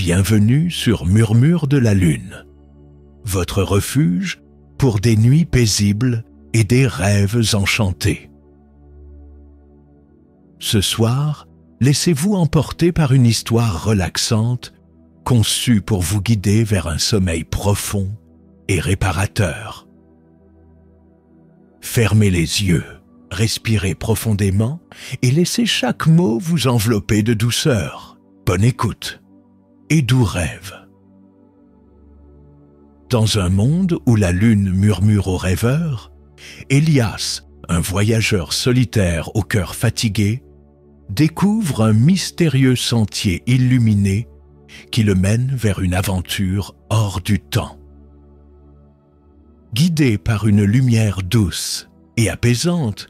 Bienvenue sur Murmure de la Lune, votre refuge pour des nuits paisibles et des rêves enchantés. Ce soir, laissez-vous emporter par une histoire relaxante, conçue pour vous guider vers un sommeil profond et réparateur. Fermez les yeux, respirez profondément et laissez chaque mot vous envelopper de douceur. Bonne écoute et doux rêve. Dans un monde où la lune murmure aux rêveurs, Elias, un voyageur solitaire au cœur fatigué, découvre un mystérieux sentier illuminé qui le mène vers une aventure hors du temps. Guidé par une lumière douce et apaisante,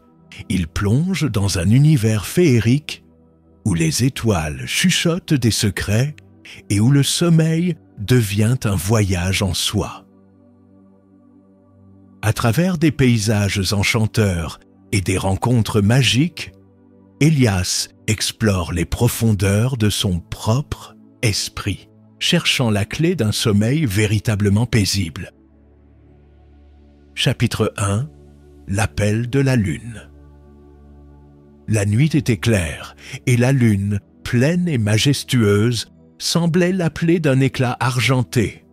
il plonge dans un univers féerique où les étoiles chuchotent des secrets et où le sommeil devient un voyage en soi. À travers des paysages enchanteurs et des rencontres magiques, Elias explore les profondeurs de son propre esprit, cherchant la clé d'un sommeil véritablement paisible. Chapitre 1 – L'appel de la lune. La nuit était claire et la lune, pleine et majestueuse, semblait l'appeler d'un éclat argenté.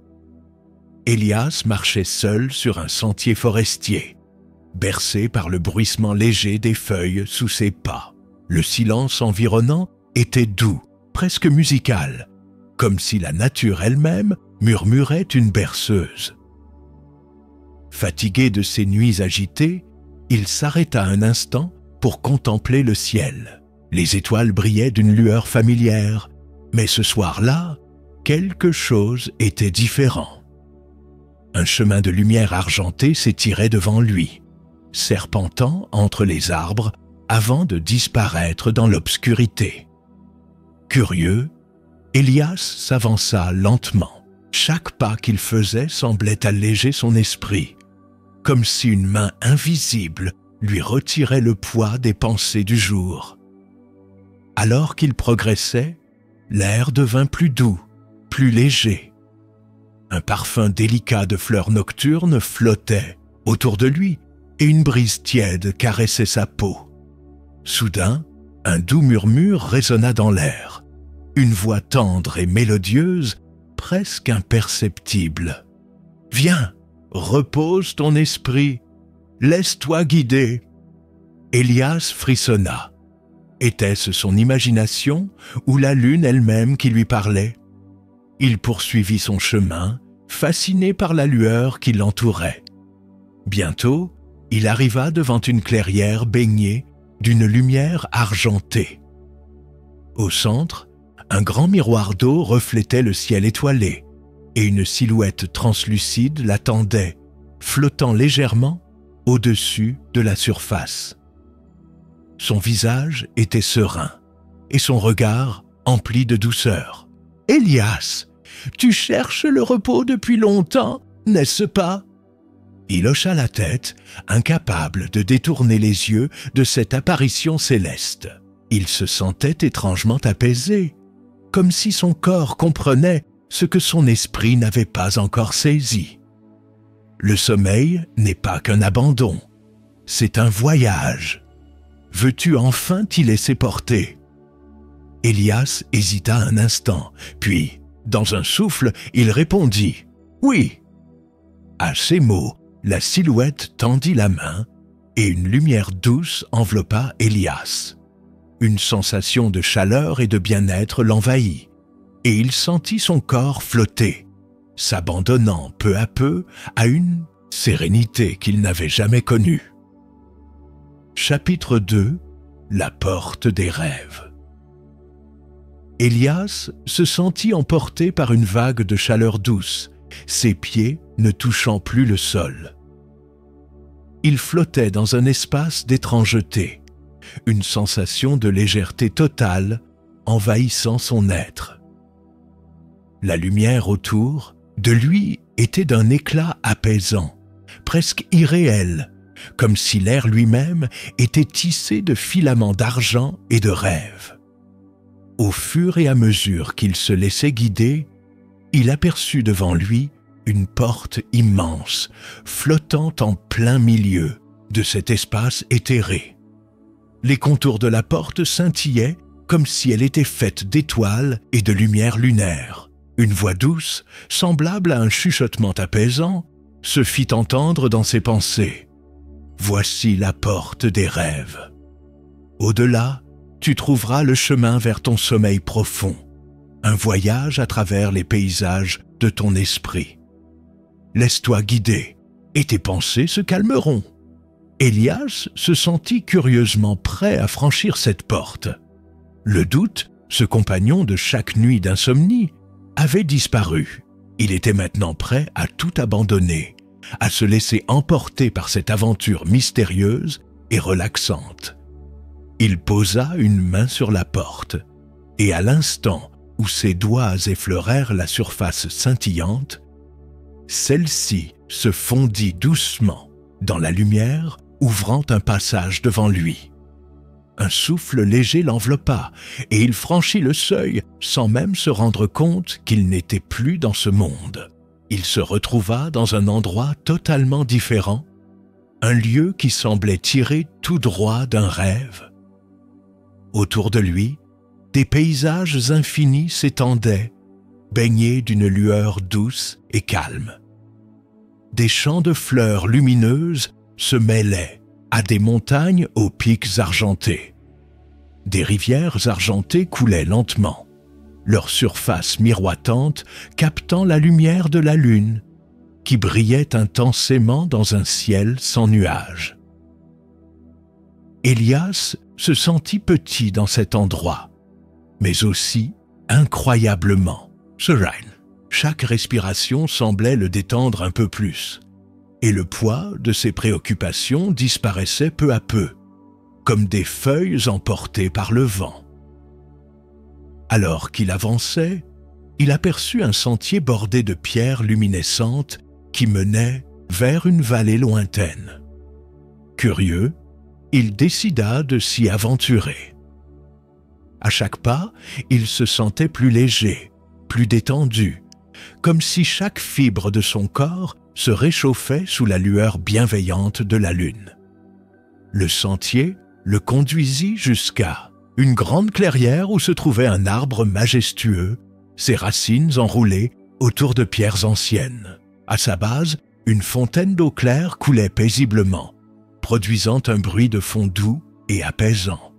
Elias marchait seul sur un sentier forestier, bercé par le bruissement léger des feuilles sous ses pas. Le silence environnant était doux, presque musical, comme si la nature elle-même murmurait une berceuse. Fatigué de ses nuits agitées, il s'arrêta un instant pour contempler le ciel. Les étoiles brillaient d'une lueur familière, mais ce soir-là, quelque chose était différent. Un chemin de lumière argentée s'étirait devant lui, serpentant entre les arbres avant de disparaître dans l'obscurité. Curieux, Elias s'avança lentement. Chaque pas qu'il faisait semblait alléger son esprit, comme si une main invisible lui retirait le poids des pensées du jour. Alors qu'il progressait, l'air devint plus doux, plus léger. Un parfum délicat de fleurs nocturnes flottait autour de lui et une brise tiède caressait sa peau. Soudain, un doux murmure résonna dans l'air, une voix tendre et mélodieuse, presque imperceptible. « Viens, repose ton esprit, laisse-toi guider. » Elias frissonna. Était-ce son imagination ou la lune elle-même qui lui parlait? Il poursuivit son chemin, fasciné par la lueur qui l'entourait. Bientôt, il arriva devant une clairière baignée d'une lumière argentée. Au centre, un grand miroir d'eau reflétait le ciel étoilé, et une silhouette translucide l'attendait, flottant légèrement au-dessus de la surface. Son visage était serein, et son regard empli de douceur. « Elias, tu cherches le repos depuis longtemps, n'est-ce pas ?» Il hocha la tête, incapable de détourner les yeux de cette apparition céleste. Il se sentait étrangement apaisé, comme si son corps comprenait ce que son esprit n'avait pas encore saisi. Le sommeil n'est pas qu'un abandon, c'est un voyage. Veux-tu enfin t'y laisser porter? Elias hésita un instant, puis, dans un souffle, il répondit « Oui ». À ces mots, la silhouette tendit la main et une lumière douce enveloppa Elias. Une sensation de chaleur et de bien-être l'envahit, et il sentit son corps flotter, s'abandonnant peu à peu à une sérénité qu'il n'avait jamais connue. Chapitre 2 – La porte des rêves. Elias se sentit emporté par une vague de chaleur douce, ses pieds ne touchant plus le sol. Il flottait dans un espace d'étrangeté, une sensation de légèreté totale envahissant son être. La lumière autour de lui était d'un éclat apaisant, presque irréel, comme si l'air lui-même était tissé de filaments d'argent et de rêves. Au fur et à mesure qu'il se laissait guider, il aperçut devant lui une porte immense, flottant en plein milieu de cet espace éthéré. Les contours de la porte scintillaient comme si elle était faite d'étoiles et de lumière lunaire. Une voix douce, semblable à un chuchotement apaisant, se fit entendre dans ses pensées. « Voici la porte des rêves. Au-delà, tu trouveras le chemin vers ton sommeil profond, un voyage à travers les paysages de ton esprit. Laisse-toi guider et tes pensées se calmeront. » Élias se sentit curieusement prêt à franchir cette porte. Le doute, ce compagnon de chaque nuit d'insomnie, avait disparu. Il était maintenant prêt à tout abandonner, à se laisser emporter par cette aventure mystérieuse et relaxante. Il posa une main sur la porte, et à l'instant où ses doigts effleurèrent la surface scintillante, celle-ci se fondit doucement dans la lumière, ouvrant un passage devant lui. Un souffle léger l'enveloppa, et il franchit le seuil sans même se rendre compte qu'il n'était plus dans ce monde. Il se retrouva dans un endroit totalement différent, un lieu qui semblait tiré tout droit d'un rêve. Autour de lui, des paysages infinis s'étendaient, baignés d'une lueur douce et calme. Des champs de fleurs lumineuses se mêlaient à des montagnes aux pics argentés. Des rivières argentées coulaient lentement, leur surface miroitante captant la lumière de la lune, qui brillait intensément dans un ciel sans nuages. Élias se sentit petit dans cet endroit, mais aussi incroyablement serein. Chaque respiration semblait le détendre un peu plus, et le poids de ses préoccupations disparaissait peu à peu, comme des feuilles emportées par le vent. Alors qu'il avançait, il aperçut un sentier bordé de pierres luminescentes qui menait vers une vallée lointaine. Curieux, il décida de s'y aventurer. À chaque pas, il se sentait plus léger, plus détendu, comme si chaque fibre de son corps se réchauffait sous la lueur bienveillante de la lune. Le sentier le conduisit jusqu'à une grande clairière où se trouvait un arbre majestueux, ses racines enroulées autour de pierres anciennes. À sa base, une fontaine d'eau claire coulait paisiblement, produisant un bruit de fond doux et apaisant.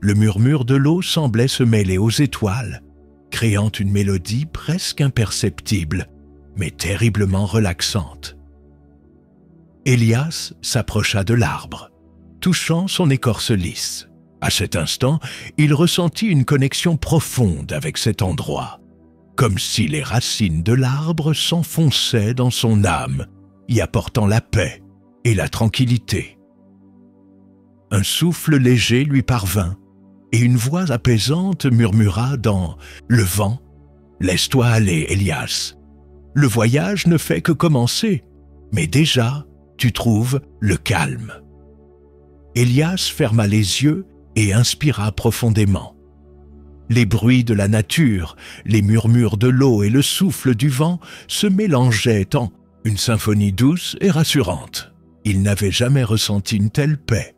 Le murmure de l'eau semblait se mêler aux étoiles, créant une mélodie presque imperceptible, mais terriblement relaxante. Élias s'approcha de l'arbre, touchant son écorce lisse. À cet instant, il ressentit une connexion profonde avec cet endroit, comme si les racines de l'arbre s'enfonçaient dans son âme, y apportant la paix et la tranquillité. Un souffle léger lui parvint, et une voix apaisante murmura dans le vent « Laisse-toi aller, Élias. Le voyage ne fait que commencer, mais déjà, tu trouves le calme. » Élias ferma les yeux et inspira profondément. Les bruits de la nature, les murmures de l'eau et le souffle du vent se mélangeaient en une symphonie douce et rassurante. Il n'avait jamais ressenti une telle paix,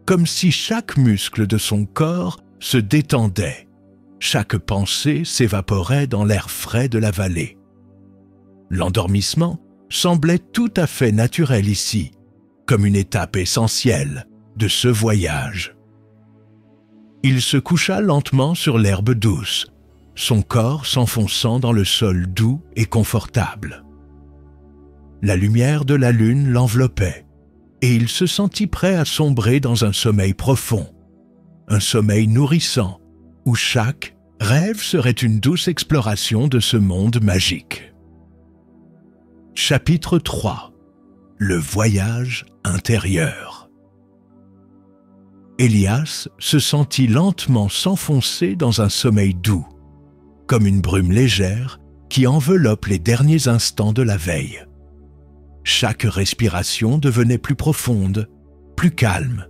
comme si chaque muscle de son corps se détendait, chaque pensée s'évaporait dans l'air frais de la vallée. L'endormissement semblait tout à fait naturel ici, comme une étape essentielle de ce voyage. Il se coucha lentement sur l'herbe douce, son corps s'enfonçant dans le sol doux et confortable. La lumière de la lune l'enveloppait, et il se sentit prêt à sombrer dans un sommeil profond, un sommeil nourrissant, où chaque rêve serait une douce exploration de ce monde magique. Chapitre 3. Le voyage intérieur. Élias se sentit lentement s'enfoncer dans un sommeil doux, comme une brume légère qui enveloppe les derniers instants de la veille. Chaque respiration devenait plus profonde, plus calme,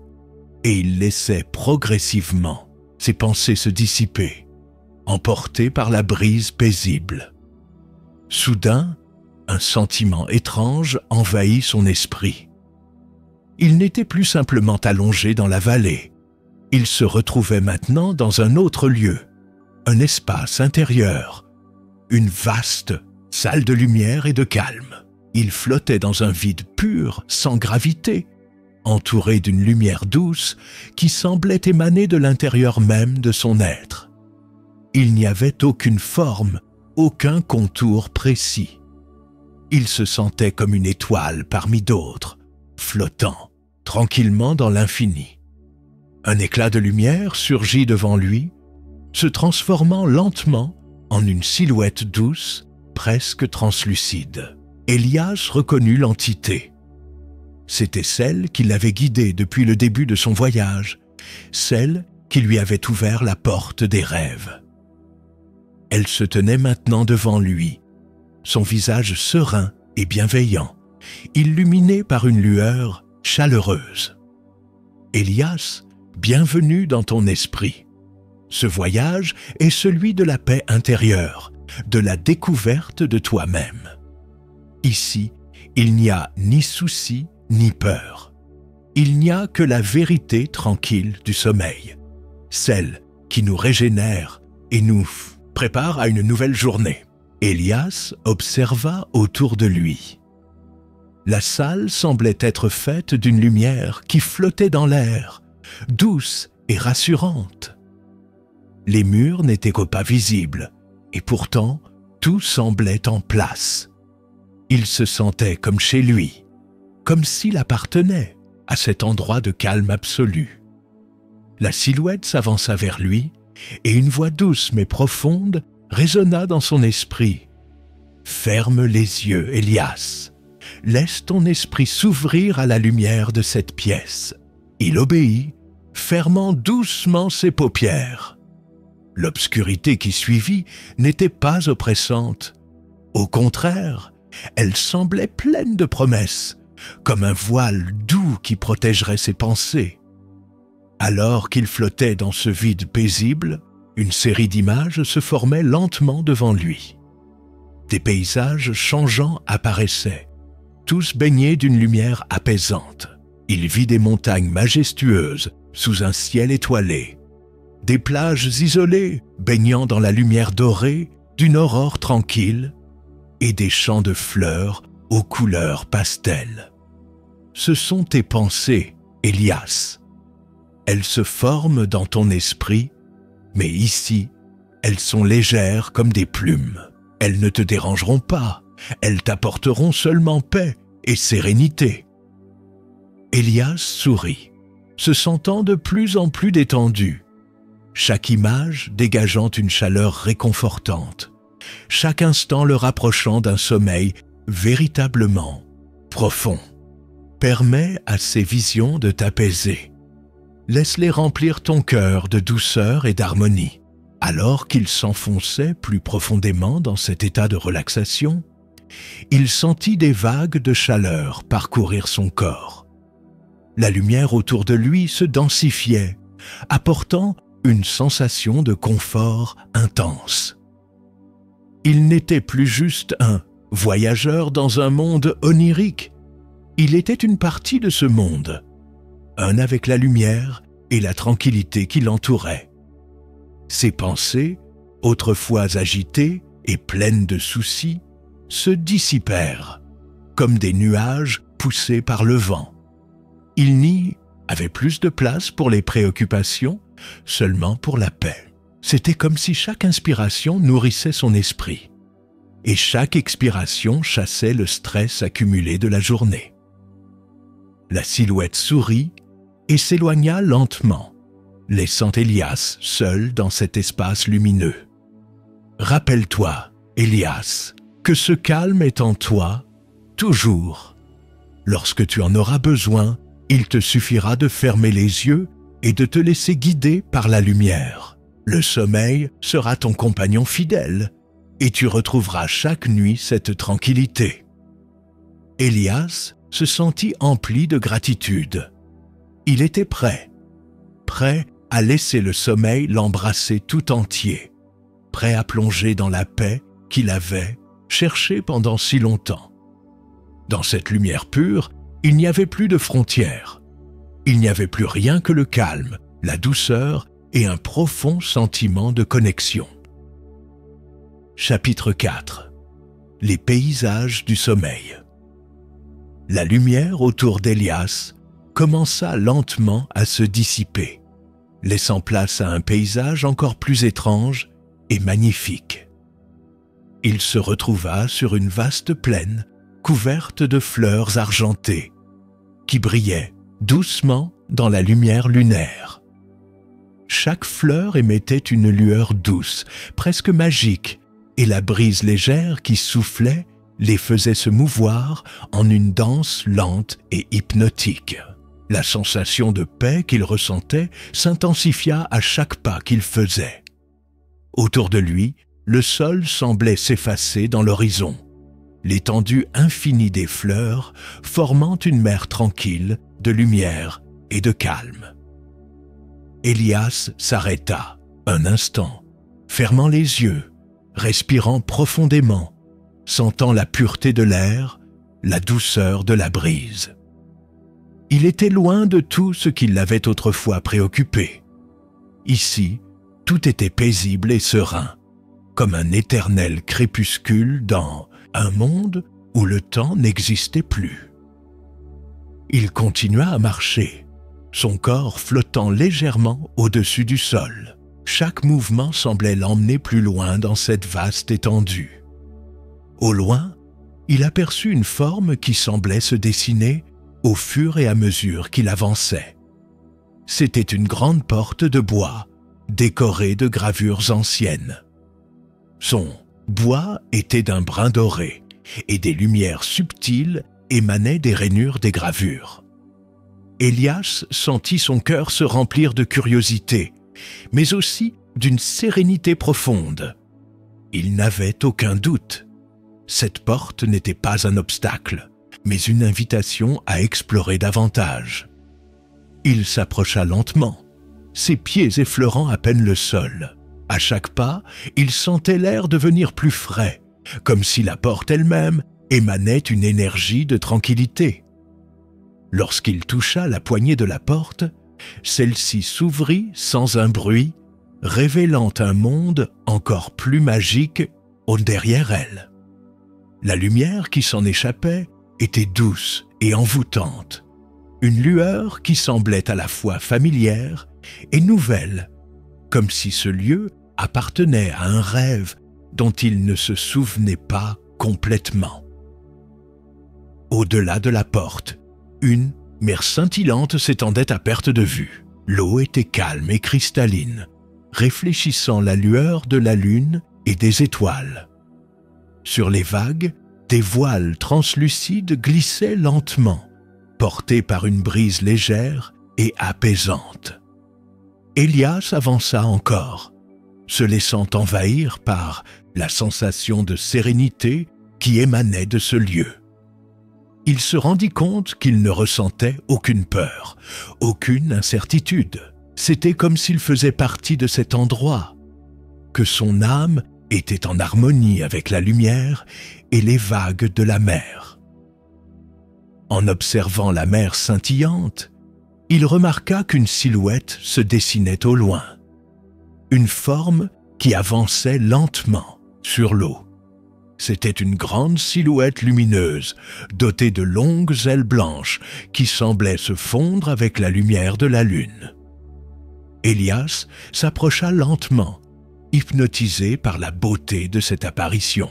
et il laissait progressivement ses pensées se dissiper, emporté par la brise paisible. Soudain, un sentiment étrange envahit son esprit. Il n'était plus simplement allongé dans la vallée. Il se retrouvait maintenant dans un autre lieu, un espace intérieur, une vaste salle de lumière et de calme. Il flottait dans un vide pur, sans gravité, entouré d'une lumière douce qui semblait émaner de l'intérieur même de son être. Il n'y avait aucune forme, aucun contour précis. Il se sentait comme une étoile parmi d'autres, flottant tranquillement dans l'infini. Un éclat de lumière surgit devant lui, se transformant lentement en une silhouette douce, presque translucide. Elias reconnut l'entité. C'était celle qui l'avait guidé depuis le début de son voyage, celle qui lui avait ouvert la porte des rêves. Elle se tenait maintenant devant lui, son visage serein et bienveillant, illuminé par une lueur chaleureuse. « Elias, bienvenue dans ton esprit. Ce voyage est celui de la paix intérieure, de la découverte de toi-même. Ici, il n'y a ni souci ni peur. Il n'y a que la vérité tranquille du sommeil, celle qui nous régénère et nous prépare à une nouvelle journée. » Elias observa autour de lui. La salle semblait être faite d'une lumière qui flottait dans l'air, douce et rassurante. Les murs n'étaient que pas visibles, et pourtant tout semblait en place. Il se sentait comme chez lui, comme s'il appartenait à cet endroit de calme absolu. La silhouette s'avança vers lui, et une voix douce mais profonde résonna dans son esprit. « Ferme les yeux, Elias. Laisse ton esprit s'ouvrir à la lumière de cette pièce. » Il obéit, fermant doucement ses paupières. L'obscurité qui suivit n'était pas oppressante. Au contraire, elle semblait pleine de promesses, comme un voile doux qui protégerait ses pensées. Alors qu'il flottait dans ce vide paisible, une série d'images se formait lentement devant lui. Des paysages changeants apparaissaient, tous baignés d'une lumière apaisante. Il vit des montagnes majestueuses sous un ciel étoilé, des plages isolées baignant dans la lumière dorée d'une aurore tranquille et des champs de fleurs aux couleurs pastel. Ce sont tes pensées, Elias. Elles se forment dans ton esprit, mais ici, elles sont légères comme des plumes. Elles ne te dérangeront pas, elles t'apporteront seulement paix et sérénité. Elias sourit, se sentant de plus en plus détendu, chaque image dégageant une chaleur réconfortante, chaque instant le rapprochant d'un sommeil véritablement profond. Permets à ces visions de t'apaiser. Laisse-les remplir ton cœur de douceur et d'harmonie. Alors qu'il s'enfonçait plus profondément dans cet état de relaxation, il sentit des vagues de chaleur parcourir son corps. La lumière autour de lui se densifiait, apportant une sensation de confort intense. Il n'était plus juste un voyageur dans un monde onirique. Il était une partie de ce monde, un avec la lumière et la tranquillité qui l'entourait. Ses pensées, autrefois agitées et pleines de soucis, se dissipèrent, comme des nuages poussés par le vent. Il n'y avait plus de place pour les préoccupations, seulement pour la paix. C'était comme si chaque inspiration nourrissait son esprit, et chaque expiration chassait le stress accumulé de la journée. La silhouette sourit et s'éloigna lentement, laissant Elias seul dans cet espace lumineux. Rappelle-toi, Elias, que ce calme est en toi, toujours. Lorsque tu en auras besoin, il te suffira de fermer les yeux et de te laisser guider par la lumière. Le sommeil sera ton compagnon fidèle, et tu retrouveras chaque nuit cette tranquillité. Elias se sentit empli de gratitude. Il était prêt à laisser le sommeil l'embrasser tout entier. prêt à plonger dans la paix qu'il avait cherchée pendant si longtemps. Dans cette lumière pure, il n'y avait plus de frontières. Il n'y avait plus rien que le calme, la douceur et un profond sentiment de connexion. Chapitre 4. Les paysages du sommeil. La lumière autour d'Élias commença lentement à se dissiper, laissant place à un paysage encore plus étrange et magnifique. Il se retrouva sur une vaste plaine couverte de fleurs argentées, qui brillaient doucement dans la lumière lunaire. Chaque fleur émettait une lueur douce, presque magique, et la brise légère qui soufflait les faisait se mouvoir en une danse lente et hypnotique. La sensation de paix qu'il ressentait s'intensifia à chaque pas qu'il faisait. Autour de lui, le sol semblait s'effacer dans l'horizon, l'étendue infinie des fleurs formant une mer tranquille de lumière et de calme. Élias s'arrêta un instant, fermant les yeux, respirant profondément, sentant la pureté de l'air, la douceur de la brise. Il était loin de tout ce qui l'avait autrefois préoccupé. Ici, tout était paisible et serein, comme un éternel crépuscule dans un monde où le temps n'existait plus. Il continua à marcher, son corps flottant légèrement au-dessus du sol. Chaque mouvement semblait l'emmener plus loin dans cette vaste étendue. Au loin, il aperçut une forme qui semblait se dessiner au fur et à mesure qu'il avançait. C'était une grande porte de bois, décorée de gravures anciennes. Son bois était d'un brun doré, et des lumières subtiles émanaient des rainures des gravures. Élias sentit son cœur se remplir de curiosité, mais aussi d'une sérénité profonde. Il n'avait aucun doute. Cette porte n'était pas un obstacle, mais une invitation à explorer davantage. Il s'approcha lentement, ses pieds effleurant à peine le sol. À chaque pas, il sentait l'air devenir plus frais, comme si la porte elle-même émanait une énergie de tranquillité. Lorsqu'il toucha la poignée de la porte, celle-ci s'ouvrit sans un bruit, révélant un monde encore plus magique derrière elle. La lumière qui s'en échappait était douce et envoûtante, une lueur qui semblait à la fois familière et nouvelle, comme si ce lieu appartenait à un rêve dont il ne se souvenait pas complètement. Au-delà de la porte, une mer scintillante s'étendait à perte de vue. L'eau était calme et cristalline, réfléchissant la lueur de la lune et des étoiles. Sur les vagues, des voiles translucides glissaient lentement, portés par une brise légère et apaisante. Élias avança encore, se laissant envahir par la sensation de sérénité qui émanait de ce lieu. Il se rendit compte qu'il ne ressentait aucune peur, aucune incertitude. C'était comme s'il faisait partie de cet endroit, que son âme était en harmonie avec la lumière et les vagues de la mer. En observant la mer scintillante, il remarqua qu'une silhouette se dessinait au loin, une forme qui avançait lentement sur l'eau. C'était une grande silhouette lumineuse, dotée de longues ailes blanches qui semblaient se fondre avec la lumière de la lune. Élias s'approcha lentement, hypnotisé par la beauté de cette apparition.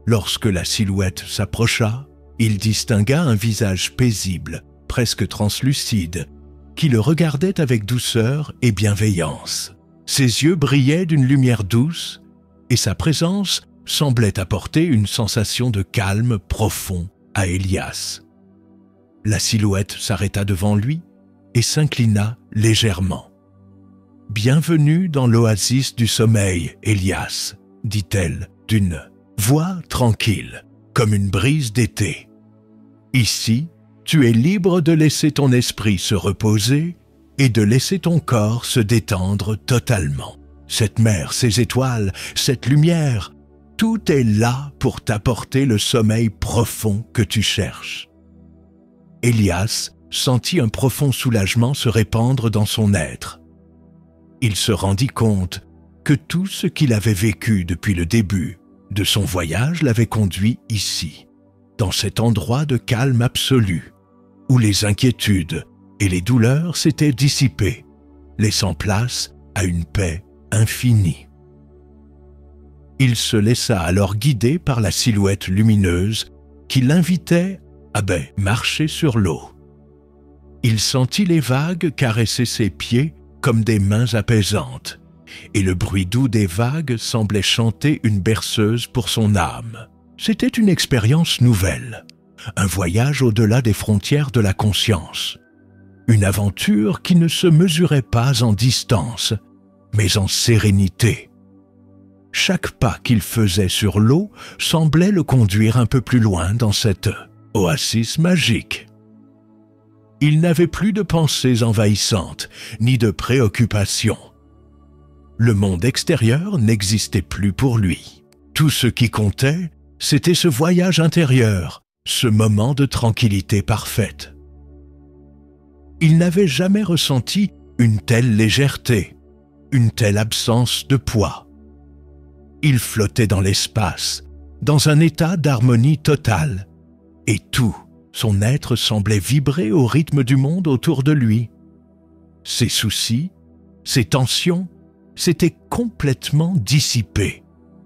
Lorsque la silhouette s'approcha, il distingua un visage paisible, presque translucide, qui le regardait avec douceur et bienveillance. Ses yeux brillaient d'une lumière douce et sa présence semblait apporter une sensation de calme profond à Élias. La silhouette s'arrêta devant lui et s'inclina légèrement. « Bienvenue dans l'oasis du sommeil, Élias, » dit-elle d'une voix tranquille, comme une brise d'été. « Ici, tu es libre de laisser ton esprit se reposer et de laisser ton corps se détendre totalement. cette mer, ces étoiles, cette lumière, tout est là pour t'apporter le sommeil profond que tu cherches. » Élias sentit un profond soulagement se répandre dans son être. Il se rendit compte que tout ce qu'il avait vécu depuis le début de son voyage l'avait conduit ici, dans cet endroit de calme absolu, où les inquiétudes et les douleurs s'étaient dissipées, laissant place à une paix infinie. Il se laissa alors guider par la silhouette lumineuse qui l'invitait à marcher sur l'eau. Il sentit les vagues caresser ses pieds comme des mains apaisantes, et le bruit doux des vagues semblait chanter une berceuse pour son âme. C'était une expérience nouvelle, un voyage au-delà des frontières de la conscience, une aventure qui ne se mesurait pas en distance, mais en sérénité. Chaque pas qu'il faisait sur l'eau semblait le conduire un peu plus loin dans cette oasis magique. Il n'avait plus de pensées envahissantes, ni de préoccupations. Le monde extérieur n'existait plus pour lui. Tout ce qui comptait, c'était ce voyage intérieur, ce moment de tranquillité parfaite. Il n'avait jamais ressenti une telle légèreté, une telle absence de poids. Il flottait dans l'espace, dans un état d'harmonie totale, et tout, son être semblait vibrer au rythme du monde autour de lui. Ses soucis, ses tensions, s'étaient complètement dissipés,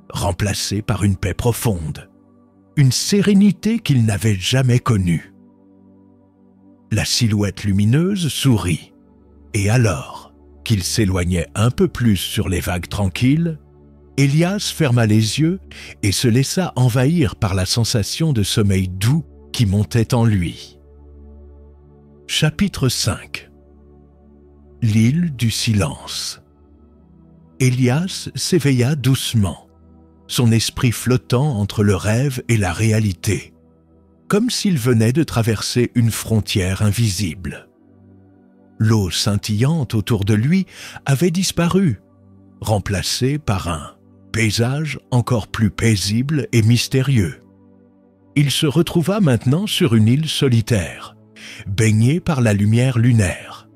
remplacés par une paix profonde, une sérénité qu'il n'avait jamais connue. La silhouette lumineuse sourit, et alors qu'il s'éloignait un peu plus sur les vagues tranquilles, Élias ferma les yeux et se laissa envahir par la sensation de sommeil doux qui montait en lui. Chapitre 5. L'île du silence. Élias s'éveilla doucement, son esprit flottant entre le rêve et la réalité, comme s'il venait de traverser une frontière invisible. L'eau scintillante autour de lui avait disparu, remplacée par un paysage encore plus paisible et mystérieux. Il se retrouva maintenant sur une île solitaire, baignée par la lumière lunaire.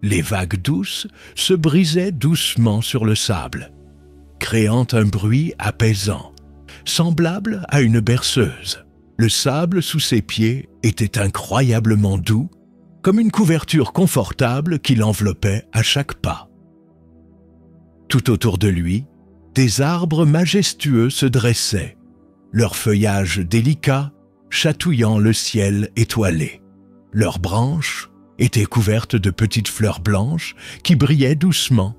Les vagues douces se brisaient doucement sur le sable, créant un bruit apaisant, semblable à une berceuse. Le sable sous ses pieds était incroyablement doux, comme une couverture confortable qui l'enveloppait à chaque pas. Tout autour de lui, des arbres majestueux se dressaient, leur feuillage délicat chatouillant le ciel étoilé. Leurs branches étaient couvertes de petites fleurs blanches qui brillaient doucement,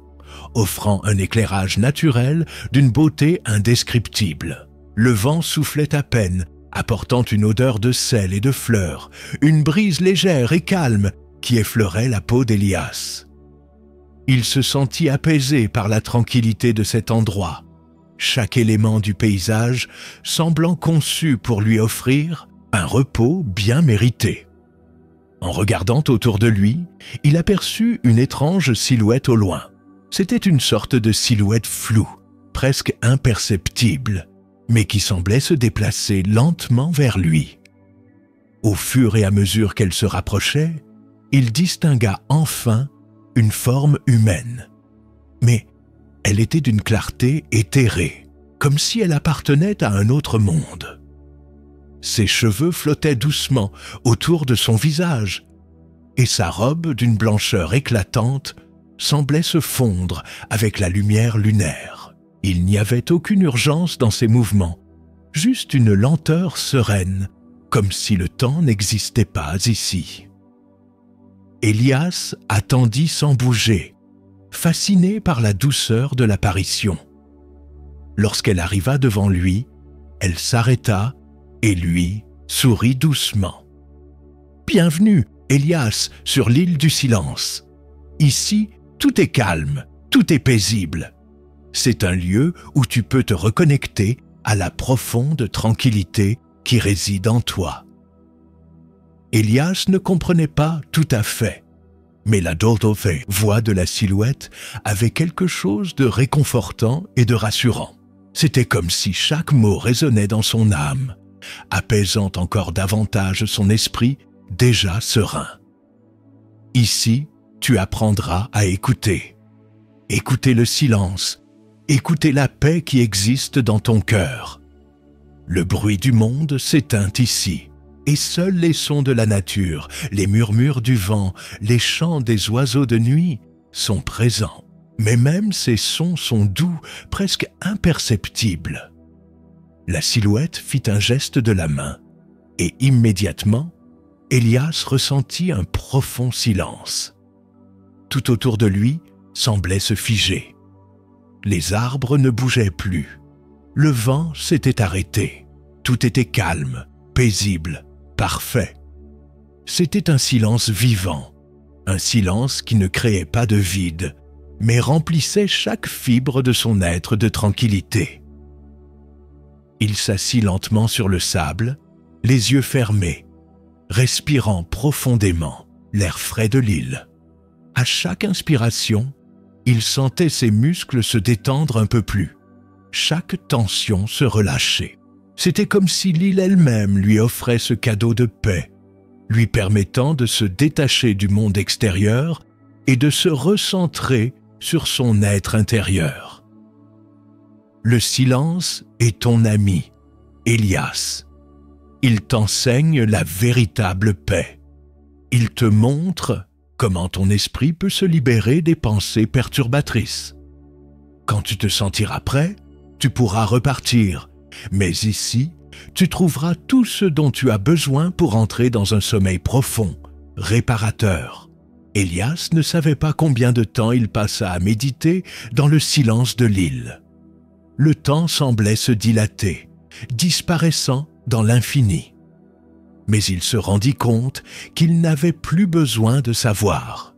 offrant un éclairage naturel d'une beauté indescriptible. Le vent soufflait à peine, apportant une odeur de sel et de fleurs, une brise légère et calme qui effleurait la peau d'Élias. Il se sentit apaisé par la tranquillité de cet endroit, chaque élément du paysage semblant conçu pour lui offrir un repos bien mérité. En regardant autour de lui, il aperçut une étrange silhouette au loin. C'était une sorte de silhouette floue, presque imperceptible, mais qui semblait se déplacer lentement vers lui. Au fur et à mesure qu'elle se rapprochait, il distingua enfin une forme humaine. Mais elle était d'une clarté éthérée, comme si elle appartenait à un autre monde. Ses cheveux flottaient doucement autour de son visage, et sa robe d'une blancheur éclatante semblait se fondre avec la lumière lunaire. Il n'y avait aucune urgence dans ses mouvements, juste une lenteur sereine, comme si le temps n'existait pas ici. Élias attendit sans bouger, fasciné par la douceur de l'apparition. Lorsqu'elle arriva devant lui, elle s'arrêta et lui sourit doucement. « Bienvenue, Élias, sur l'île du silence. Ici, tout est calme, tout est paisible. C'est un lieu où tu peux te reconnecter à la profonde tranquillité qui réside en toi. » Élias ne comprenait pas tout à fait. Mais la Dordofé, voix de la silhouette, avait quelque chose de réconfortant et de rassurant. C'était comme si chaque mot résonnait dans son âme, apaisant encore davantage son esprit déjà serein. Ici, tu apprendras à écouter. Écouter le silence, écouter la paix qui existe dans ton cœur. Le bruit du monde s'éteint ici, et seuls les sons de la nature, les murmures du vent, les chants des oiseaux de nuit sont présents. Mais même ces sons sont doux, presque imperceptibles. La silhouette fit un geste de la main, et immédiatement, Elias ressentit un profond silence. Tout autour de lui semblait se figer. Les arbres ne bougeaient plus. Le vent s'était arrêté. Tout était calme, paisible, parfait. C'était un silence vivant, un silence qui ne créait pas de vide, mais remplissait chaque fibre de son être de tranquillité. Il s'assit lentement sur le sable, les yeux fermés, respirant profondément l'air frais de l'île. À chaque inspiration, il sentait ses muscles se détendre un peu plus. Chaque tension se relâchait. C'était comme si l'île elle-même lui offrait ce cadeau de paix, lui permettant de se détacher du monde extérieur et de se recentrer sur son être intérieur. Le silence est ton ami, Elias. Il t'enseigne la véritable paix. Il te montre comment ton esprit peut se libérer des pensées perturbatrices. Quand tu te sentiras prêt, tu pourras repartir, mais ici, tu trouveras tout ce dont tu as besoin pour entrer dans un sommeil profond, réparateur. Elias ne savait pas combien de temps il passa à méditer dans le silence de l'île. Le temps semblait se dilater, disparaissant dans l'infini. Mais il se rendit compte qu'il n'avait plus besoin de savoir.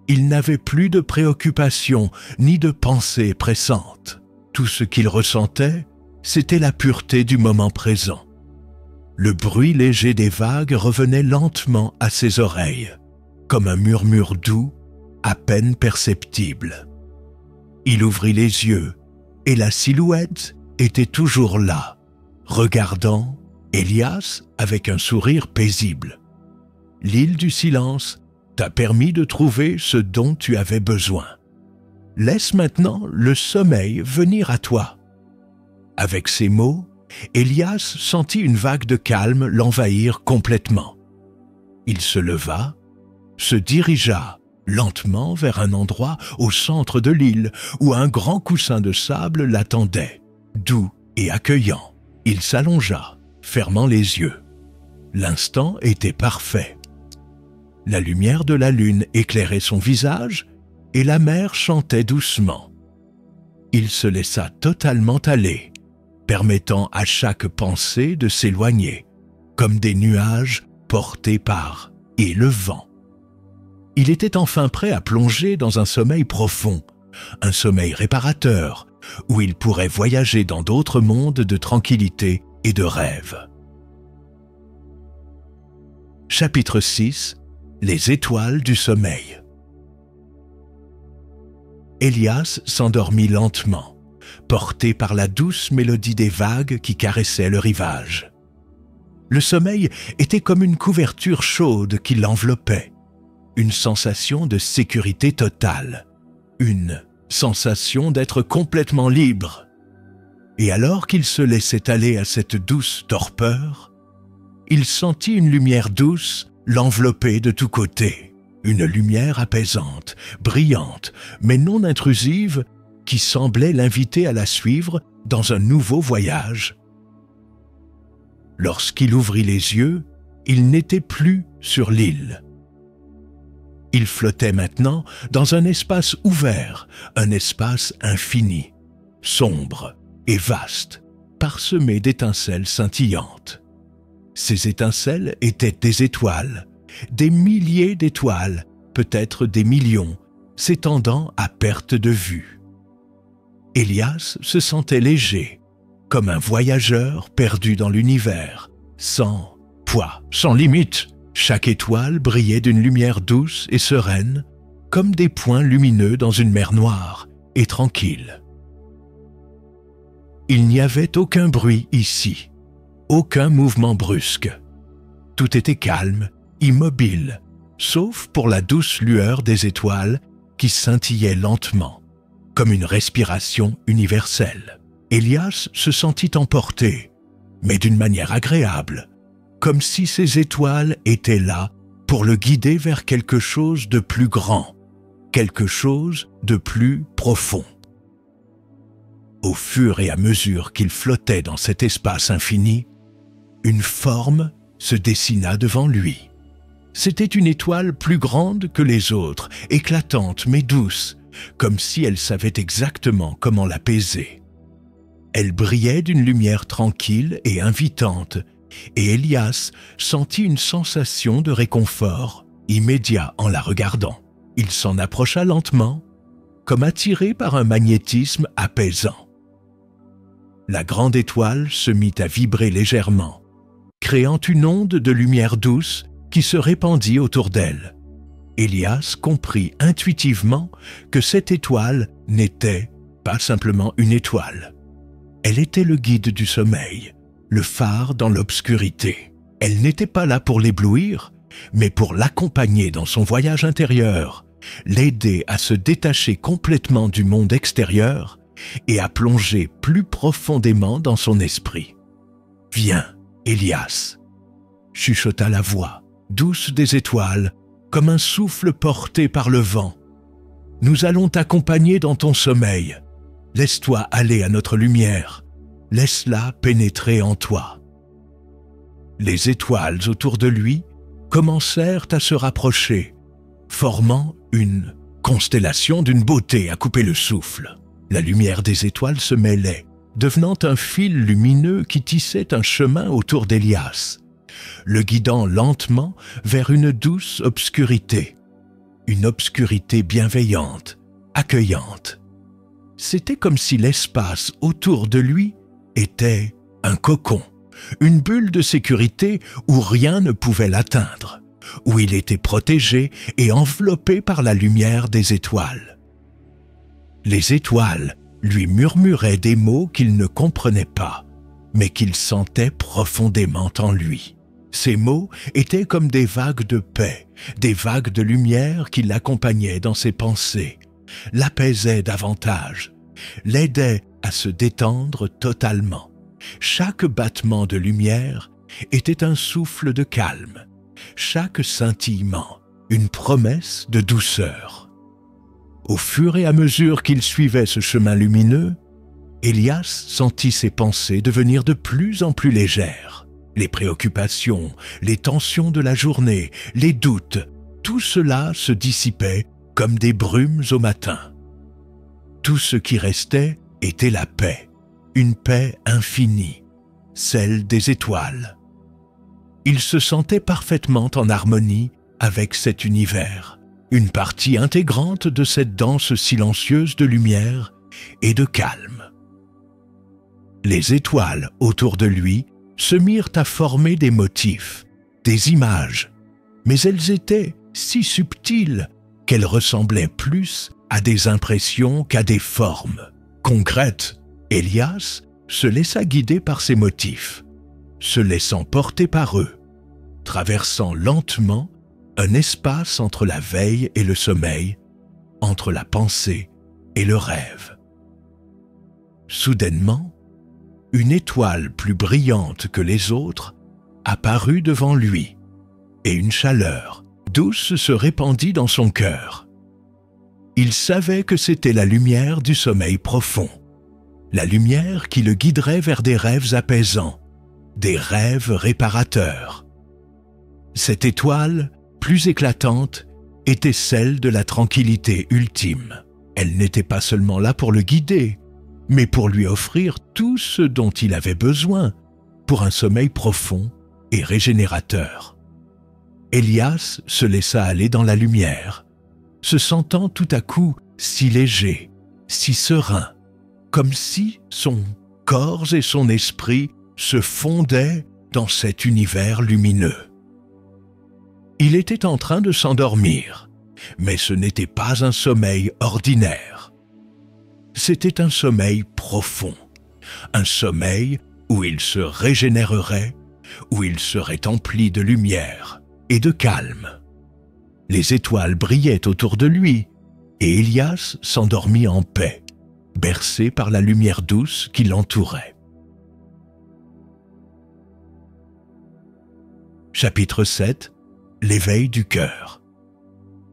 Il n'avait plus de préoccupations ni de pensées pressantes. Tout ce qu'il ressentait, c'était la pureté du moment présent. Le bruit léger des vagues revenait lentement à ses oreilles, comme un murmure doux, à peine perceptible. Il ouvrit les yeux, et la silhouette était toujours là, regardant Elias avec un sourire paisible. L'île du silence t'a permis de trouver ce dont tu avais besoin. Laisse maintenant le sommeil venir à toi. Avec ces mots, Elias sentit une vague de calme l'envahir complètement. Il se leva, se dirigea lentement vers un endroit au centre de l'île où un grand coussin de sable l'attendait, doux et accueillant. Il s'allongea, fermant les yeux. L'instant était parfait. La lumière de la lune éclairait son visage et la mer chantait doucement. Il se laissa totalement aller, permettant à chaque pensée de s'éloigner, comme des nuages portés par et le vent. Il était enfin prêt à plonger dans un sommeil profond, un sommeil réparateur, où il pourrait voyager dans d'autres mondes de tranquillité et de rêve. Chapitre 6 : Les étoiles du sommeil. Elias s'endormit lentement, porté par la douce mélodie des vagues qui caressaient le rivage. Le sommeil était comme une couverture chaude qui l'enveloppait, une sensation de sécurité totale, une sensation d'être complètement libre. Et alors qu'il se laissait aller à cette douce torpeur, il sentit une lumière douce l'envelopper de tous côtés, une lumière apaisante, brillante, mais non intrusive, qui semblait l'inviter à la suivre dans un nouveau voyage. Lorsqu'il ouvrit les yeux, il n'était plus sur l'île. Il flottait maintenant dans un espace ouvert, un espace infini, sombre et vaste, parsemé d'étincelles scintillantes. Ces étincelles étaient des étoiles, des milliers d'étoiles, peut-être des millions, s'étendant à perte de vue. Elias se sentait léger, comme un voyageur perdu dans l'univers, sans poids, sans limite, Chaque étoile brillait d'une lumière douce et sereine, comme des points lumineux dans une mer noire et tranquille. Il n'y avait aucun bruit ici, aucun mouvement brusque. Tout était calme, immobile, sauf pour la douce lueur des étoiles qui scintillaient lentement, comme une respiration universelle. Élias se sentit emporté, mais d'une manière agréable, comme si ces étoiles étaient là pour le guider vers quelque chose de plus grand, quelque chose de plus profond. Au fur et à mesure qu'il flottait dans cet espace infini, une forme se dessina devant lui. C'était une étoile plus grande que les autres, éclatante mais douce, comme si elle savait exactement comment l'apaiser. Elle brillait d'une lumière tranquille et invitante, et Élias sentit une sensation de réconfort immédiat en la regardant. Il s'en approcha lentement, comme attiré par un magnétisme apaisant. La grande étoile se mit à vibrer légèrement, créant une onde de lumière douce qui se répandit autour d'elle. Élias comprit intuitivement que cette étoile n'était pas simplement une étoile. Elle était le guide du sommeil, le phare dans l'obscurité. Elle n'était pas là pour l'éblouir, mais pour l'accompagner dans son voyage intérieur, l'aider à se détacher complètement du monde extérieur et à plonger plus profondément dans son esprit. « Viens, Élias !» chuchota la voix, douce des étoiles, comme un souffle porté par le vent. « Nous allons t'accompagner dans ton sommeil. Laisse-toi aller à notre lumière. Laisse-la pénétrer en toi. » Les étoiles autour de lui commencèrent à se rapprocher, formant une constellation d'une beauté à couper le souffle. La lumière des étoiles se mêlait, devenant un fil lumineux qui tissait un chemin autour d'Élias, le guidant lentement vers une douce obscurité, une obscurité bienveillante, accueillante. C'était comme si l'espace autour de lui était un cocon, une bulle de sécurité où rien ne pouvait l'atteindre, où il était protégé et enveloppé par la lumière des étoiles. Les étoiles lui murmuraient des mots qu'il ne comprenait pas, mais qu'il sentait profondément en lui. Ces mots étaient comme des vagues de paix, des vagues de lumière qui l'accompagnaient dans ses pensées, l'apaisaient davantage, l'aidaient à se détendre totalement. Chaque battement de lumière était un souffle de calme, chaque scintillement une promesse de douceur. Au fur et à mesure qu'il suivait ce chemin lumineux, Élias sentit ses pensées devenir de plus en plus légères. Les préoccupations, les tensions de la journée, les doutes, tout cela se dissipait comme des brumes au matin. Tout ce qui restait était la paix, une paix infinie, celle des étoiles. Il se sentait parfaitement en harmonie avec cet univers, une partie intégrante de cette danse silencieuse de lumière et de calme. Les étoiles autour de lui se mirent à former des motifs, des images, mais elles étaient si subtiles qu'elles ressemblaient plus à des impressions qu'à des formes concrètes. Élias se laissa guider par ces motifs, se laissant porter par eux, traversant lentement un espace entre la veille et le sommeil, entre la pensée et le rêve. Soudainement, une étoile plus brillante que les autres apparut devant lui, et une chaleur douce se répandit dans son cœur. Il savait que c'était la lumière du sommeil profond, la lumière qui le guiderait vers des rêves apaisants, des rêves réparateurs. Cette étoile, plus éclatante, était celle de la tranquillité ultime. Elle n'était pas seulement là pour le guider, mais pour lui offrir tout ce dont il avait besoin pour un sommeil profond et régénérateur. Élias se laissa aller dans la lumière, se sentant tout à coup si léger, si serein, comme si son corps et son esprit se fondaient dans cet univers lumineux. Il était en train de s'endormir, mais ce n'était pas un sommeil ordinaire. C'était un sommeil profond, un sommeil où il se régénérerait, où il serait empli de lumière et de calme. Les étoiles brillaient autour de lui, et Élias s'endormit en paix, bercé par la lumière douce qui l'entourait. Chapitre 7. L'éveil du cœur.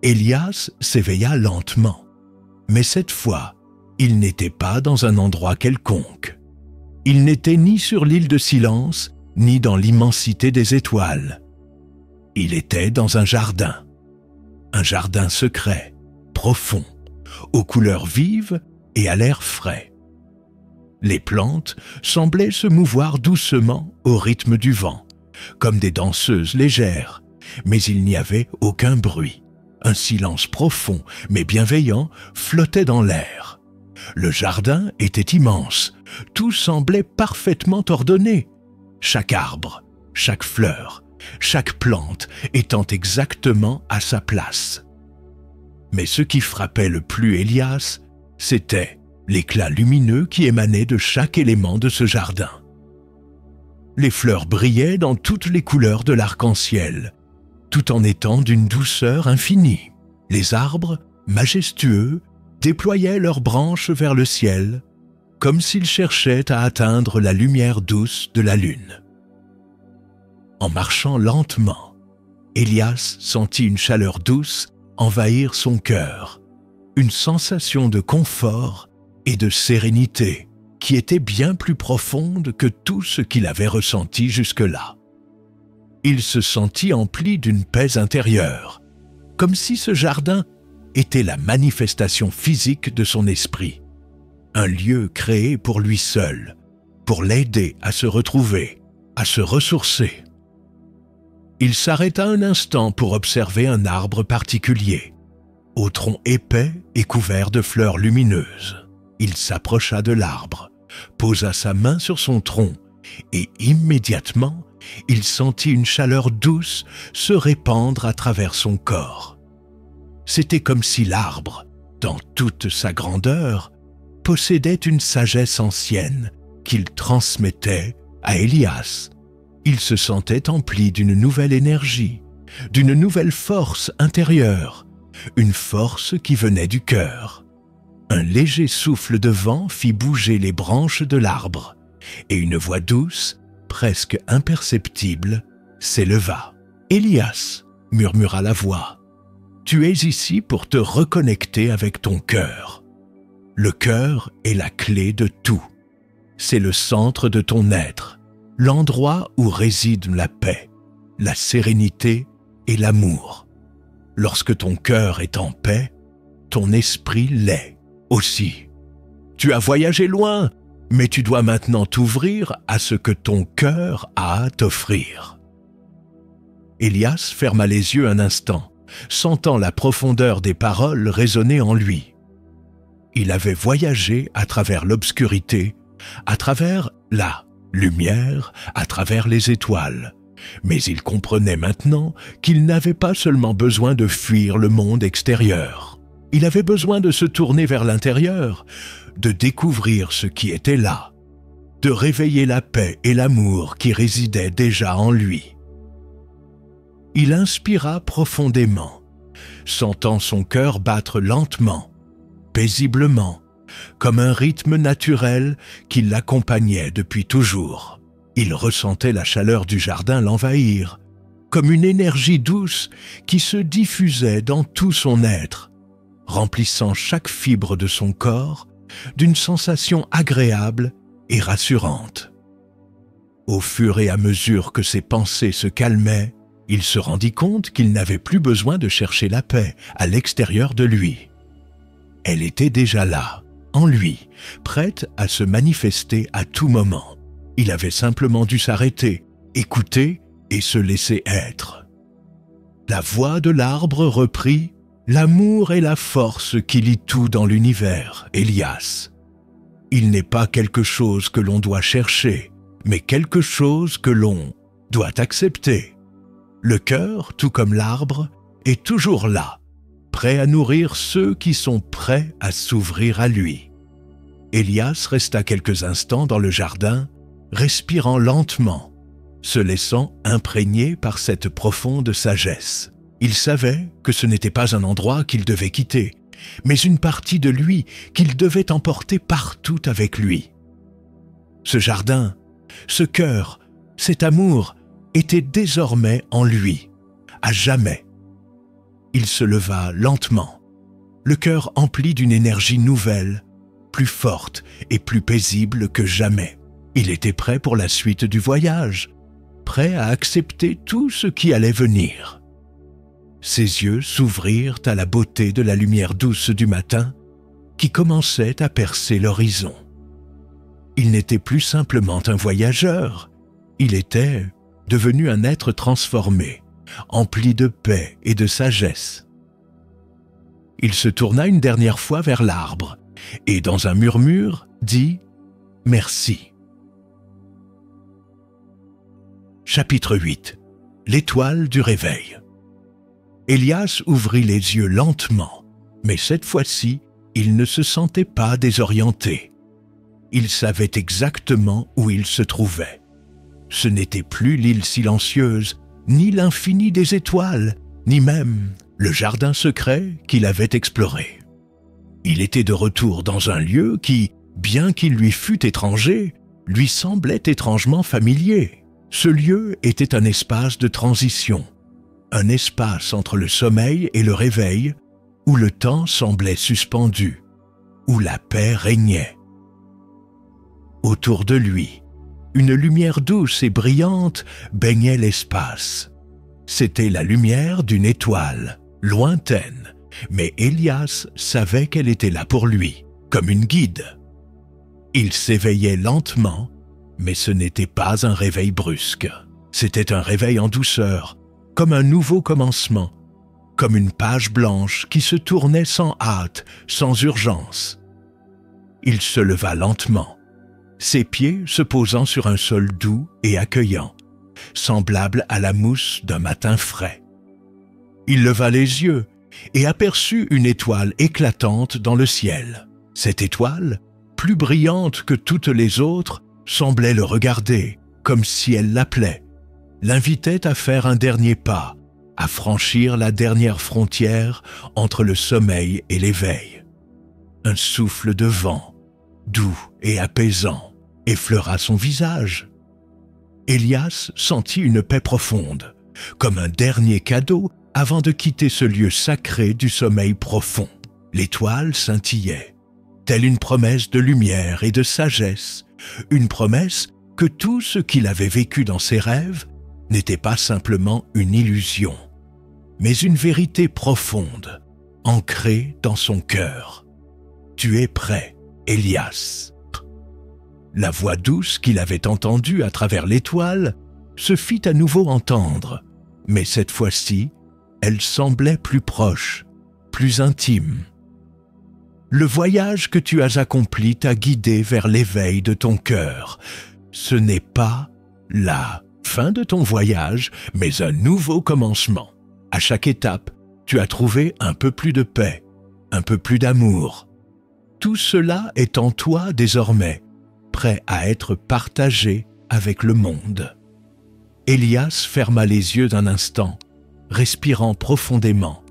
Élias s'éveilla lentement, mais cette fois, il n'était pas dans un endroit quelconque. Il n'était ni sur l'île de silence, ni dans l'immensité des étoiles. Il était dans un jardin secret, profond, aux couleurs vives et à l'air frais. Les plantes semblaient se mouvoir doucement au rythme du vent, comme des danseuses légères, mais il n'y avait aucun bruit. Un silence profond mais bienveillant flottait dans l'air. Le jardin était immense, tout semblait parfaitement ordonné. Chaque arbre, chaque fleur, chaque plante étant exactement à sa place. Mais ce qui frappait le plus Élias, c'était l'éclat lumineux qui émanait de chaque élément de ce jardin. Les fleurs brillaient dans toutes les couleurs de l'arc-en-ciel, tout en étant d'une douceur infinie. Les arbres, majestueux, déployaient leurs branches vers le ciel, comme s'ils cherchaient à atteindre la lumière douce de la lune. En marchant lentement, Élias sentit une chaleur douce envahir son cœur, une sensation de confort et de sérénité qui était bien plus profonde que tout ce qu'il avait ressenti jusque-là. Il se sentit empli d'une paix intérieure, comme si ce jardin était la manifestation physique de son esprit, un lieu créé pour lui seul, pour l'aider à se retrouver, à se ressourcer. Il s'arrêta un instant pour observer un arbre particulier, au tronc épais et couvert de fleurs lumineuses. Il s'approcha de l'arbre, posa sa main sur son tronc et immédiatement, il sentit une chaleur douce se répandre à travers son corps. C'était comme si l'arbre, dans toute sa grandeur, possédait une sagesse ancienne qu'il transmettait à Élias. Il se sentait empli d'une nouvelle énergie, d'une nouvelle force intérieure, une force qui venait du cœur. Un léger souffle de vent fit bouger les branches de l'arbre, et une voix douce, presque imperceptible, s'éleva. « Élias, » murmura la voix, « tu es ici pour te reconnecter avec ton cœur. Le cœur est la clé de tout. C'est le centre de ton être, l'endroit où réside la paix, la sérénité et l'amour. Lorsque ton cœur est en paix, ton esprit l'est aussi. Tu as voyagé loin, mais tu dois maintenant t'ouvrir à ce que ton cœur a à t'offrir. » Élias ferma les yeux un instant, sentant la profondeur des paroles résonner en lui. Il avait voyagé à travers l'obscurité, à travers la lumière, à travers les étoiles, mais il comprenait maintenant qu'il n'avait pas seulement besoin de fuir le monde extérieur. Il avait besoin de se tourner vers l'intérieur, de découvrir ce qui était là, de réveiller la paix et l'amour qui résidaient déjà en lui. Il inspira profondément, sentant son cœur battre lentement, paisiblement, comme un rythme naturel qui l'accompagnait depuis toujours. Il ressentait la chaleur du jardin l'envahir, comme une énergie douce qui se diffusait dans tout son être, remplissant chaque fibre de son corps d'une sensation agréable et rassurante. Au fur et à mesure que ses pensées se calmaient, il se rendit compte qu'il n'avait plus besoin de chercher la paix à l'extérieur de lui. Elle était déjà là, en lui, prête à se manifester à tout moment. Il avait simplement dû s'arrêter, écouter et se laisser être. La voix de l'arbre reprit « L'amour est la force qui lie tout dans l'univers, Élias. Il n'est pas quelque chose que l'on doit chercher, mais quelque chose que l'on doit accepter. Le cœur, tout comme l'arbre, est toujours là, prêt à nourrir ceux qui sont prêts à s'ouvrir à lui. Élias resta quelques instants dans le jardin, respirant lentement, se laissant imprégner par cette profonde sagesse. Il savait que ce n'était pas un endroit qu'il devait quitter, mais une partie de lui qu'il devait emporter partout avec lui. Ce jardin, ce cœur, cet amour était désormais en lui, à jamais. Il se leva lentement, le cœur empli d'une énergie nouvelle, plus forte et plus paisible que jamais. Il était prêt pour la suite du voyage, prêt à accepter tout ce qui allait venir. Ses yeux s'ouvrirent à la beauté de la lumière douce du matin qui commençait à percer l'horizon. Il n'était plus simplement un voyageur, il était devenu un être transformé, empli de paix et de sagesse. Il se tourna une dernière fois vers l'arbre et, dans un murmure, dit « Merci ». Chapitre 8. L'étoile du réveil. Élias ouvrit les yeux lentement, mais cette fois-ci, il ne se sentait pas désorienté. Il savait exactement où il se trouvait. Ce n'était plus l'île silencieuse, ni l'infini des étoiles, ni même le jardin secret qu'il avait exploré. Il était de retour dans un lieu qui, bien qu'il lui fût étranger, lui semblait étrangement familier. Ce lieu était un espace de transition, un espace entre le sommeil et le réveil, où le temps semblait suspendu, où la paix régnait. Autour de lui, une lumière douce et brillante baignait l'espace. C'était la lumière d'une étoile, lointaine, mais Élias savait qu'elle était là pour lui, comme une guide. Il s'éveillait lentement, mais ce n'était pas un réveil brusque. C'était un réveil en douceur, comme un nouveau commencement, comme une page blanche qui se tournait sans hâte, sans urgence. Il se leva lentement, ses pieds se posant sur un sol doux et accueillant, semblable à la mousse d'un matin frais. Il leva les yeux et aperçut une étoile éclatante dans le ciel. Cette étoile, plus brillante que toutes les autres, semblait le regarder, comme si elle l'appelait, l'invitait à faire un dernier pas, à franchir la dernière frontière entre le sommeil et l'éveil. Un souffle de vent, doux et apaisant, effleura son visage. Élias sentit une paix profonde, comme un dernier cadeau avant de quitter ce lieu sacré du sommeil profond. L'étoile scintillait, telle une promesse de lumière et de sagesse, une promesse que tout ce qu'il avait vécu dans ses rêves n'était pas simplement une illusion, mais une vérité profonde, ancrée dans son cœur. « Tu es prêt, Élias ». La voix douce qu'il avait entendue à travers l'étoile se fit à nouveau entendre, mais cette fois-ci, elle semblait plus proche, plus intime. Le voyage que tu as accompli t'a guidé vers l'éveil de ton cœur. Ce n'est pas la fin de ton voyage, mais un nouveau commencement. À chaque étape, tu as trouvé un peu plus de paix, un peu plus d'amour. Tout cela est en toi désormais, prêt à être partagé avec le monde. Élias ferma les yeux d'un instant, respirant profondément,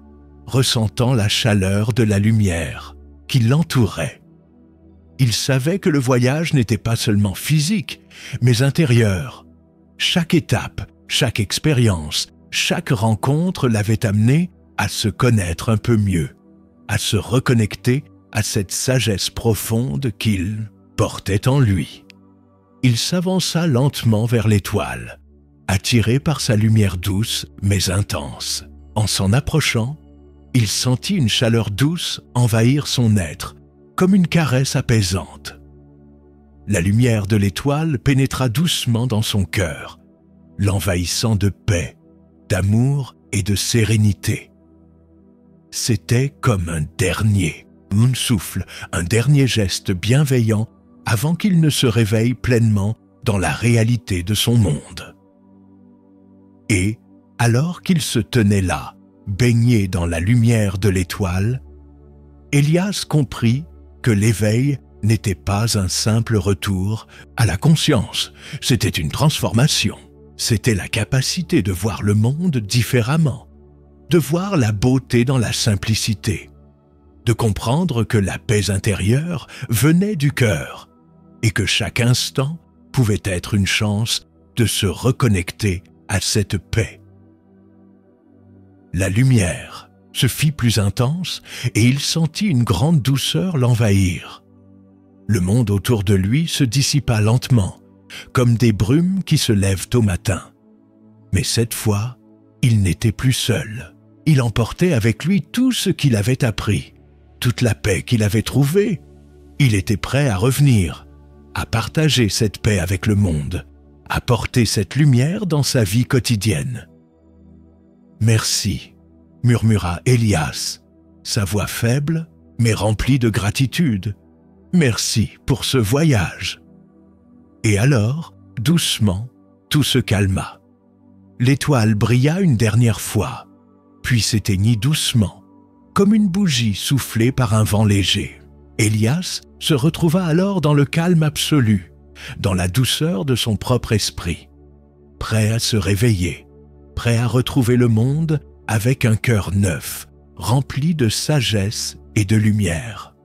ressentant la chaleur de la lumière qui l'entourait. Il savait que le voyage n'était pas seulement physique, mais intérieur. Chaque étape, chaque expérience, chaque rencontre l'avait amené à se connaître un peu mieux, à se reconnecter à cette sagesse profonde qu'il portait en lui. Il s'avança lentement vers l'étoile, attiré par sa lumière douce mais intense. En s'en approchant, il sentit une chaleur douce envahir son être, comme une caresse apaisante. La lumière de l'étoile pénétra doucement dans son cœur, l'envahissant de paix, d'amour et de sérénité. C'était comme un souffle, un dernier geste bienveillant avant qu'il ne se réveille pleinement dans la réalité de son monde. Et, Alors qu'il se tenait là, baigné dans la lumière de l'étoile, Élias comprit que l'éveil n'était pas un simple retour à la conscience, c'était une transformation. C'était la capacité de voir le monde différemment, de voir la beauté dans la simplicité, de comprendre que la paix intérieure venait du cœur et que chaque instant pouvait être une chance de se reconnecter à cette paix. La lumière se fit plus intense et il sentit une grande douceur l'envahir. Le monde autour de lui se dissipa lentement, comme des brumes qui se lèvent au matin. Mais cette fois, il n'était plus seul. Il emportait avec lui tout ce qu'il avait appris, toute la paix qu'il avait trouvée. Il était prêt à revenir, à partager cette paix avec le monde, à porter cette lumière dans sa vie quotidienne. « Merci », murmura Élias, sa voix faible mais remplie de gratitude. « Merci pour ce voyage. » Et alors, doucement, tout se calma. L'étoile brilla une dernière fois, puis s'éteignit doucement, comme une bougie soufflée par un vent léger. Élias se retrouva alors dans le calme absolu, dans la douceur de son propre esprit, prêt à se réveiller, prêt à retrouver le monde avec un cœur neuf, rempli de sagesse et de lumière.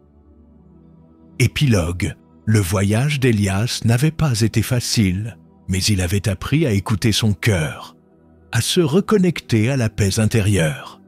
Épilogue. Le voyage d'Élias n'avait pas été facile, mais il avait appris à écouter son cœur, à se reconnecter à la paix intérieure,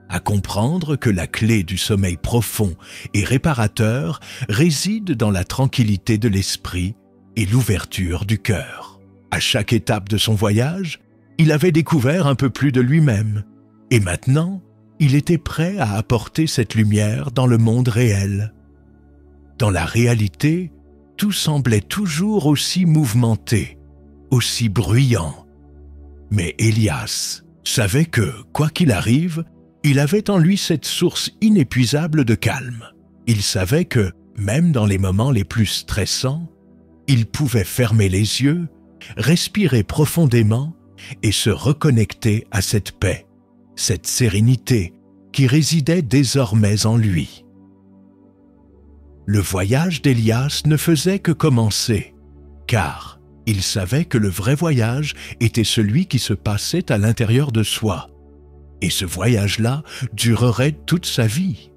à comprendre que la clé du sommeil profond et réparateur réside dans la tranquillité de l'esprit et l'ouverture du cœur. À chaque étape de son voyage, il avait découvert un peu plus de lui-même, et maintenant, il était prêt à apporter cette lumière dans le monde réel. Dans la réalité, tout semblait toujours aussi mouvementé, aussi bruyant. Mais Élias savait que, quoi qu'il arrive, il avait en lui cette source inépuisable de calme. Il savait que, même dans les moments les plus stressants, il pouvait fermer les yeux, respirer profondément et se reconnecter à cette paix, cette sérénité qui résidait désormais en lui. Le voyage d'Élias ne faisait que commencer, car il savait que le vrai voyage était celui qui se passait à l'intérieur de soi, et ce voyage-là durerait toute sa vie.